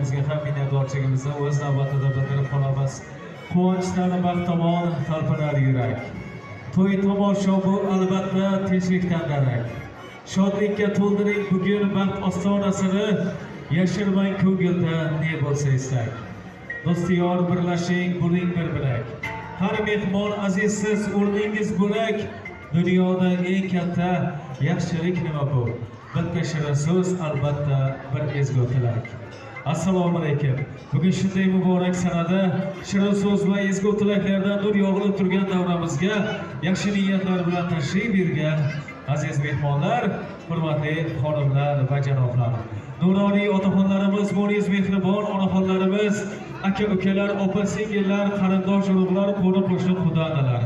otamizga ham minnatdorchiligimizni o'z navbatida bildirib qolamiz. Quvonchdan baxt tomon talpinar yurak. To'y tomosha bu albatta tinchlikdan darak. Shodlikka to'ldiring bugun baxt ostonasini, yashirmang ko'ngilda ne bo'lsa istak. Do'stiyor birlashing, bo'ling bir bilak. Har mehmon azizsiz o'rningiz bo'lak. Dunyoda eng katta yaxshilik nima bu? Bitta shirin so'z, albatta bir ezgu tilak. Assalomu alaykum. Bugun shunday muborak sanada shirin so'z va ezgu tilaklardan nur yog'ilib turgan davramizga yaxshi niyatlar bilan tashrif buyurgan aziz mehmonlar, hurmatli xonimlar va janoblar. Nuroniy otaxonlarimiz, mo'niz mehribon onaxonlarimiz, aka-ukalar, opa-singillar, qarindosh urug'lar, qo'ni-qo'shni xudonalar.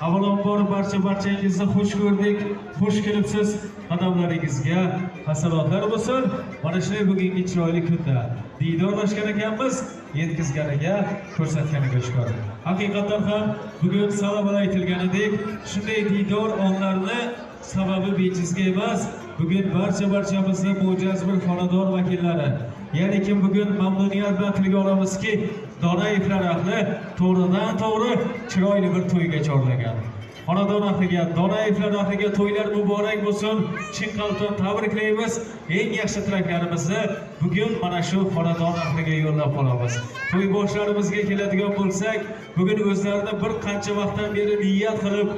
Avvalambor barchangizni xush ko'rdik, xush kelibsiz. Qadamlaringizga hasalotlar bo'lsin. Mana shunday bugungi chiroyli kunda diydorlashgan ekanmiz, yetkazganiga, ko'rsatganiga shukr. Haqiqatan ham bugun salomlar aytilganidek, shunday diydor onlarni sababi bejizga emas. Bugun barchamizni mo'jaz bir xonadon vakillari, ya'ni kim bugun mamnuniyat bilan tilga olamizki, Donayevlar ahli to'g'ridan to'g'ri chiroyli bir to'yga chorlagan. Xonadon ahliga, Donayevlar ahliga to'ylar muborak bo'lsin. Chin qalbdan tabriklaymiz. Eng yaxshi tilaklarimizni bugun mana shu xonadon ahliga yo'llab qolamiz. To'y boshlarimizga keladigan bo'lsak, bugun o'zlarini bir qancha vaqtdan beri niyat qilib,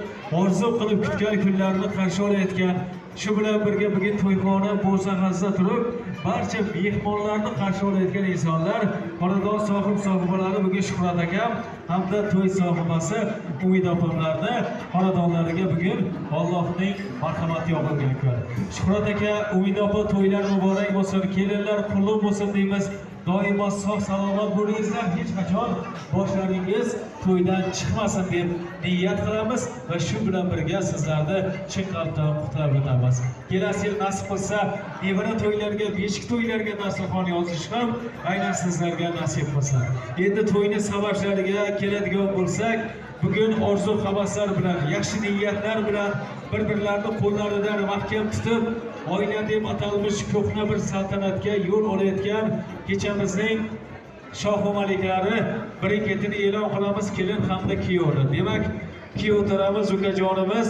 orzu qilib kutgan kunlarini qarshi olayotgan, shu bilan birga bugun to'yxona bo'sag'azda turib, barcha mehmonlarni qarshi olayotgan insonlar, xonadon sohibalari bugun Shuhrat akam hamda to'y sohibasi Umid opamlarni xonadonlariga bugun Allohning marhamati yog'ilgan kun. Shuhrat aka, Umid opa, to'ylar muborak bo'lsin, kelinlar qulluq bo'lsin deymiz. Doimo sog' salomat bo'lingizlar, hech qachon boshlaringiz to'ydan chiqmasin deb niyat qilamiz va shu bilan birga sizlarni chin qalbdan qutlab o'tamiz. Kelasi yil nasib qilsa, nevara to'ylarga, beshik to'ylarga dasturxon yozish ham aynan sizlarga nasib qilsa. Endi to'yni sabablariga keladigan bo'lsak, bugun orzu havaslar bilan, yaxshi niyatlar bilan bir-birlarini qo'llaridan mahkam tutib, oila deb atalmish ko'hna bir saltanatga yo'l olayotgan kechamizning shoh maliklari birin-ketin e'lon qilamiz, kelin hamda kuyovni. Demak, kuyov tarafimiz ukajonimiz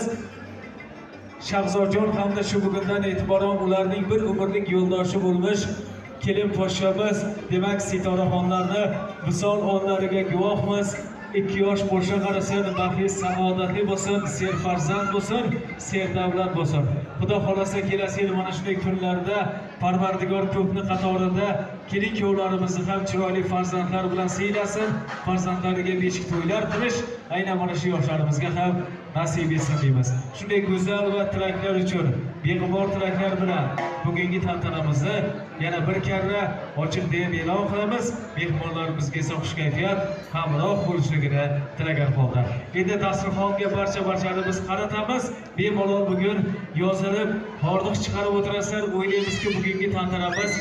Shahzodjon hamda shu bugundan e'tiboran ularning bir umrlik yo'ldoshi bo'lmish kelin poshshamiz, demak, Sitoraxonlarni misol onlariga guvohmiz. 2 yosh bo'lsa qarasin, baxtli, saodatli bo'lsin, serfarzand bo'lsin, serdavlat bo'lsin. Xudo xolasa kelasi yil mana shunday kunlarda Parvardigor ko'pni qatorida kelin-kuyovlarimizni ham chiroyli farzandlar bilan siylasin, farzandlariga beshik to'ylar qilish aynan mana shu yoshlarimizga ham nasib etsin deymiz. Shunday go'zal va tilaklar uchun, beg'ubor tilaklar bilan bugungi tantanamizni yana bir karra ochiq deb e'lon qilamiz. Mehmonlarimizga esa xush kayfiyat hamroh bo'lishligini tilagan holda. Endi dasturxonga barchamiz qaratamiz. Bemalol bugun yozilib, hordiq chiqarib o'tirasizlar. O'ylaymizki, bugungi tantanamiz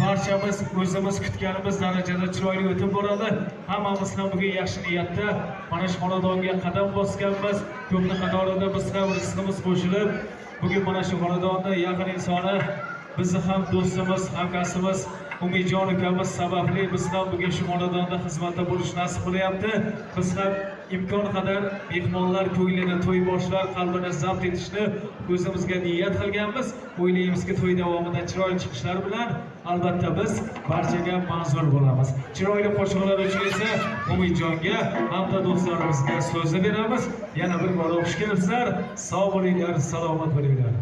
barchamiz o'zimiz kutganimiz darajada chiroyli o'tib boradi. Hammamiz ham bugun yaxshi niyatda mana shu xonadonga qadam bosganmiz. Ko'pni qatorida biz ham rizqimiz qo'shilib, bugun mana shu xonadonda yaqin insoni, bizni ham do'stimiz, hamkasbimiz Umidjon ukamiz sababli biz ham bugun shu xonadonda xizmatda bo'lish nasib qilyapti. Biz ham imkon qadar mehmonlar ko'nglini, to'y boshlar qalbini zabt etishni o'zimizga niyat qilganmiz. O'ylaymizki, to'y davomida chiroyli chiqishlar bilan albatta biz barchaga manzur bo'lamiz. Chiroyli qo'shiqlar uchun esa Umidjonga hamda do'stlarimizga so'zni beramiz. Yana bir bor xush kelibsizlar. Sog' bo'linglar, salomat bo'linglar.